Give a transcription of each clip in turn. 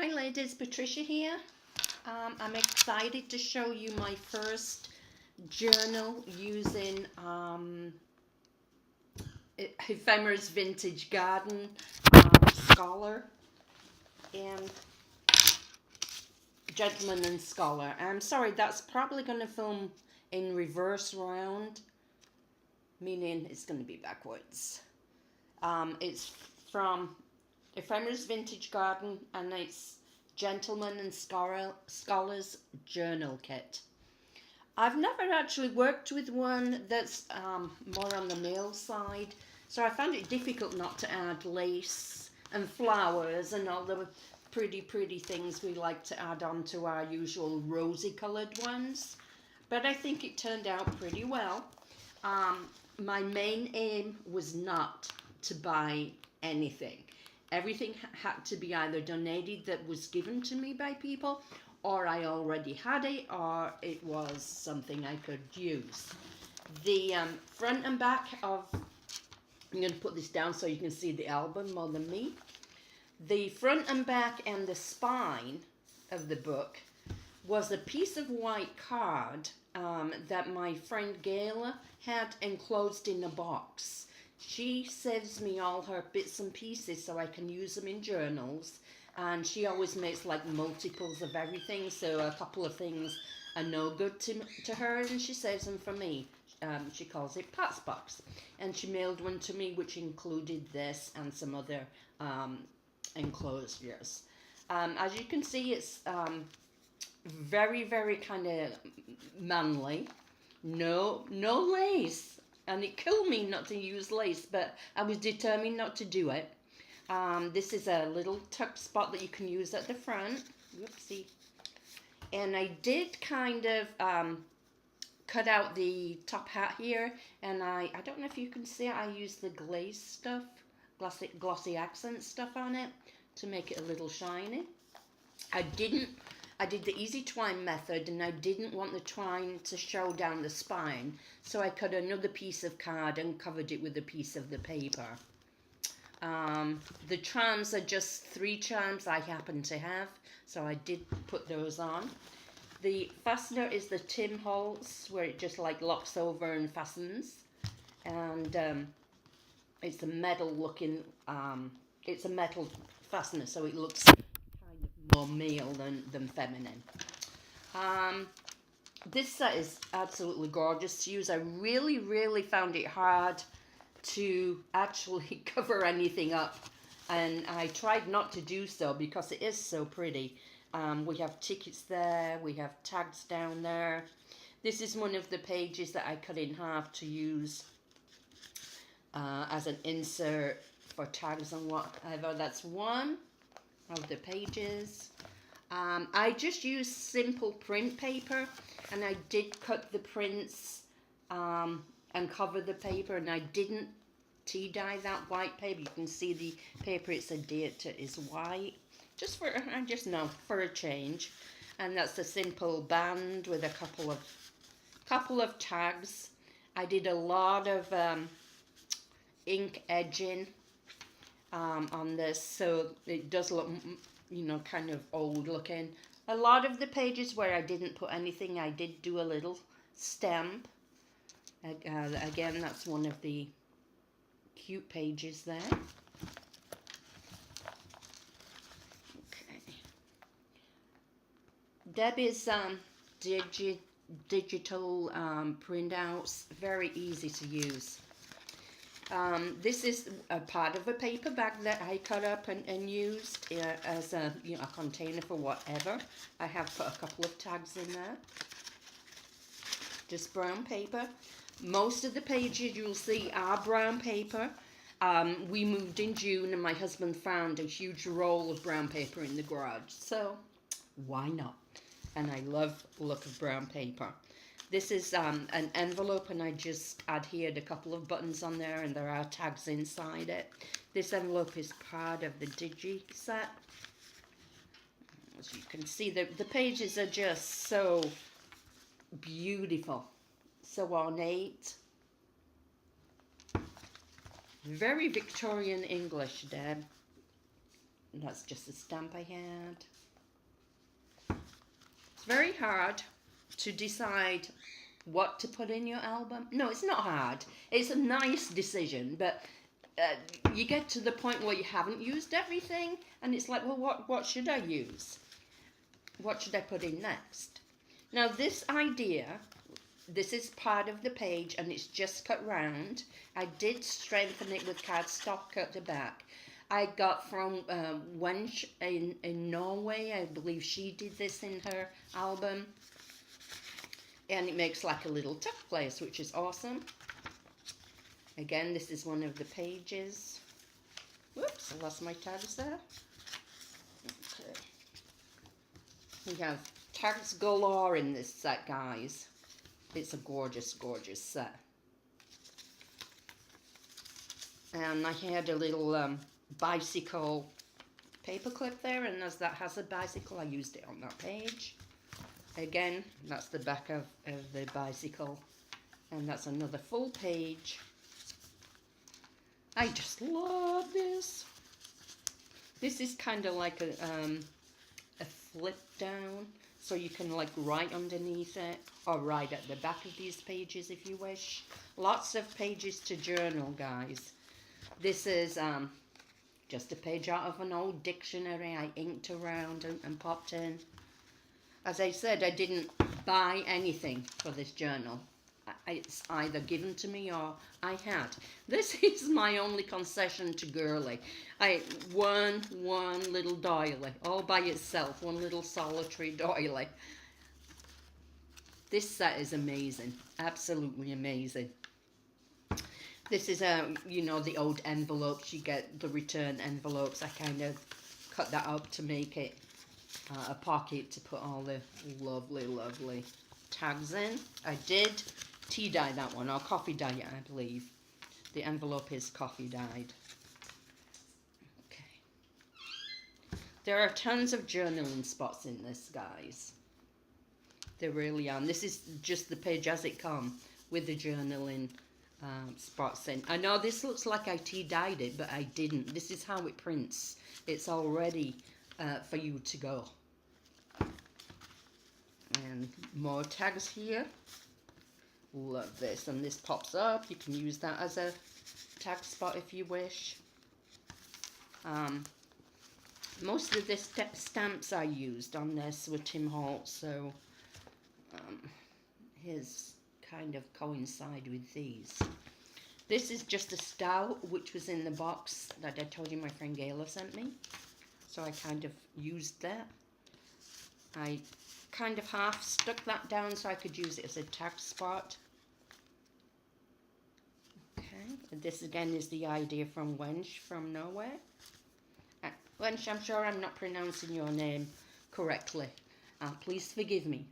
Hi ladies, Patricia here. I'm excited to show you my first journal using Ephemeras Vintage Garden Scholar and Gentleman and Scholar. I'm sorry, that's probably going to film in reverse round, meaning it's going to be backwards. It's from Ephemeras Vintage Garden and it's Gentleman and Scholar's Journal Kit. I've never actually worked with one that's more on the male side, so I found it difficult not to add lace and flowers and all the pretty things we like to add on to our usual rosy coloured ones. But I think it turned out pretty well. My main aim was not to buy anything. Everything had to be either donated that was given to me by people, or I already had it, or it was something I could use. The front and back of, I'm going to put this down so you can see the album more than me. The front and back and the spine of the book was a piece of white card that my friend Gayla had enclosed in a box. She saves me all her bits and pieces so I can use them in journals, and she always makes like multiples of everything, so a couple of things are no good to her and she saves them for me. She calls it Pat's Box, and she mailed one to me which included this and some other enclosures. As you can see, it's very kind of manly. No lace. And it killed me not to use lace, but I was determined not to do it. This is a little tuck spot that you can use at the front. Whoopsie. And I did kind of cut out the top hat here. And I don't know if you can see it, I used the glaze stuff, glossy accent stuff on it to make it a little shiny. I did the easy twine method, and I didn't want the twine to show down the spine, so I cut another piece of card and covered it with a piece of the paper. The charms are just 3 charms I happen to have, so I did put those on. The fastener is the Tim Holtz, where it just like locks over and fastens, and it's a metal looking, it's a metal fastener, so it looks more male than feminine. This set is absolutely gorgeous to use. I really found it hard to actually cover anything up, and I tried not to do so because it is so pretty. We have tickets there, we have tags down there. This is one of the pages that I cut in half to use as an insert for tags and whatever. That's one of the pages. I just used simple print paper, and I did cut the prints and cover the paper, and I didn't tea dye that white paper. You can see the paper it's adhered to is white, just for a change. And that's a simple band with a couple of tags. I did a lot of ink edging on this, so it does look, you know, kind of old looking. A lot of the pages where I didn't put anything, I did do a little stamp. Again, that's one of the cute pages there. Okay. Debbie's digital printouts, very easy to use. This is a part of a paper bag that I cut up and used as a container for whatever. I have put a couple of tags in there. Just brown paper. Most of the pages you'll see are brown paper. We moved in June and my husband found a huge roll of brown paper in the garage. So why not? And I love the look of brown paper. This is an envelope, and I just adhered a couple of buttons on there, and there are tags inside it. This envelope is part of the digi set. As you can see, the pages are just so beautiful, so ornate. Very Victorian English, Deb. That's just a stamp I had. It's very hard to decide what to put in your album. No, it's not hard. It's a nice decision, but you get to the point where you haven't used everything, and it's like, well, what should I use? What should I put in next? Now, this idea, this is part of the page, and it's just cut round. I did strengthen it with cardstock at the back. I got from Wench in Norway. I believe she did this in her album. And it makes like a little tuck place, which is awesome. Again, this is one of the pages. Whoops, I lost my tags there. Okay. We have tags galore in this set, guys. It's a gorgeous, gorgeous set. And I had a little bicycle paperclip there, and as that has a bicycle, I used it on that page. Again, that's the back of the bicycle, and that's another full page. I just love this. This is kind of like a flip down, so you can like write underneath it, or write at the back of these pages if you wish. Lots of pages to journal, guys. This is just a page out of an old dictionary I inked around and popped in. As I said, I didn't buy anything for this journal. It's either given to me or I had. This is my only concession to girly. One little doily, all by itself, one little solitary doily. This set is amazing, absolutely amazing. This is, you know, the old envelopes. You get the return envelopes. I kind of cut that up to make it a pocket to put all the lovely, lovely tags in. I did tea dye that one, or coffee dye it, I believe. The envelope is coffee dyed. Okay. There are tons of journaling spots in this, guys. There really are. And this is just the page as it comes with the journaling spots in. I know this looks like I tea dyed it, but I didn't. This is how it prints. It's all ready for you to go. And more tags here. Love this. And this pops up. You can use that as a tag spot if you wish. Most of the stamps I used on this were Tim Holtz, so his kind of coincide with these. This is just a stout which was in the box that I told you my friend Gayla sent me. So I kind of used that. I kind of half stuck that down so I could use it as a tag spot. Okay, and this again is the idea from Wench from Norway. Wench, I'm sure I'm not pronouncing your name correctly. Please forgive me.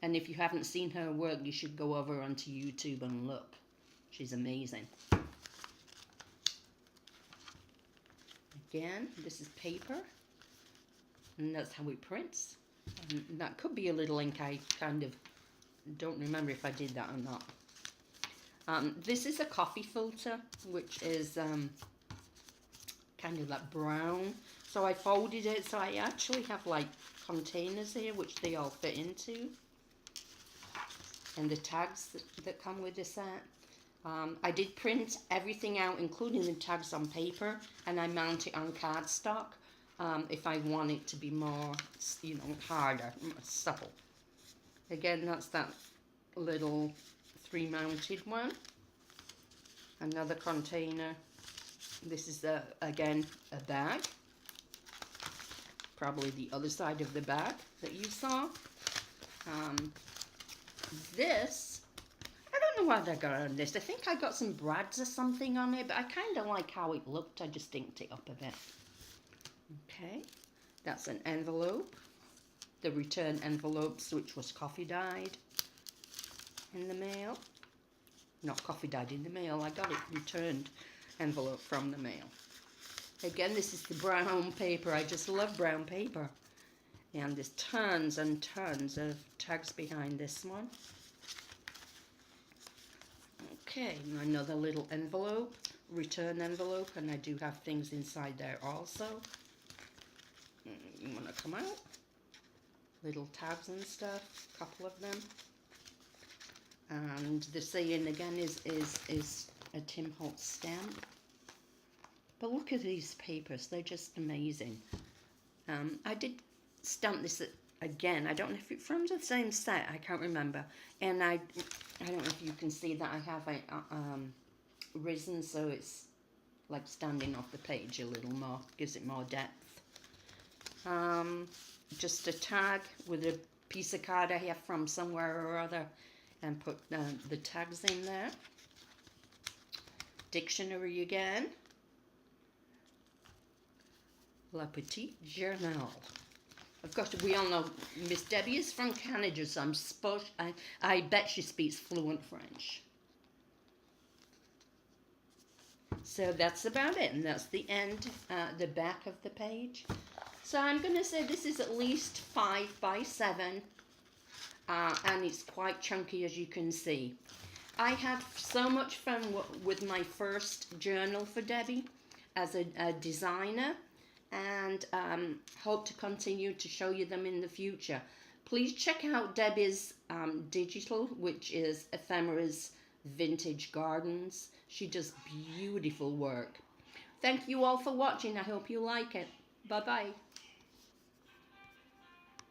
And if you haven't seen her work, you should go over onto YouTube and look. She's amazing. Again, this is paper. And that's how it prints. And that could be a little ink. I kind of don't remember if I did that or not. This is a coffee filter, which is kind of that brown. So I folded it, so I actually have like containers here, which they all fit into. And the tags that come with the set. I did print everything out, including the tags on paper, and I mount it on cardstock if I want it to be more, you know, harder, more supple. Again, that's that little 3-mounted one. Another container. This is, again, a bag. Probably the other side of the bag that you saw. This, I don't know what I got on this. I think I got some brads or something on it, but I kind of like how it looked. I just inked it up a bit. Okay, that's an envelope. The return envelopes, which was coffee dyed in the mail. Not coffee dyed in the mail. I got it returned envelope from the mail. Again, this is the brown paper. I just love brown paper. And there's tons and tons of tags behind this one. Okay, another little envelope, return envelope, and I do have things inside there also. want to come out. Little tags and stuff, a couple of them. And the saying again is a Tim Holtz stamp. But look at these papers, they're just amazing. I did stamp this again. I don't know if it's from the same set, I can't remember. And I don't know if you can see that I have it risen, so it's like standing off the page a little more, gives it more depth. Just a tag with a piece of card I have from somewhere or other, and put the tags in there. Dictionary again. La Petite Journal. Of course, we all know Miss Debbie is from Canada, so I bet she speaks fluent French. So that's about it, and that's the end, the back of the page. So I'm going to say this is at least 5 by 7, and it's quite chunky, as you can see. I had so much fun with my first journal for Debbie as a designer, and hope to continue to show you them in the future. Please check out Debbie's digital, which is Ephemeras Vintage Gardens. She does beautiful work. Thank you all for watching. I hope you like it. Bye-bye.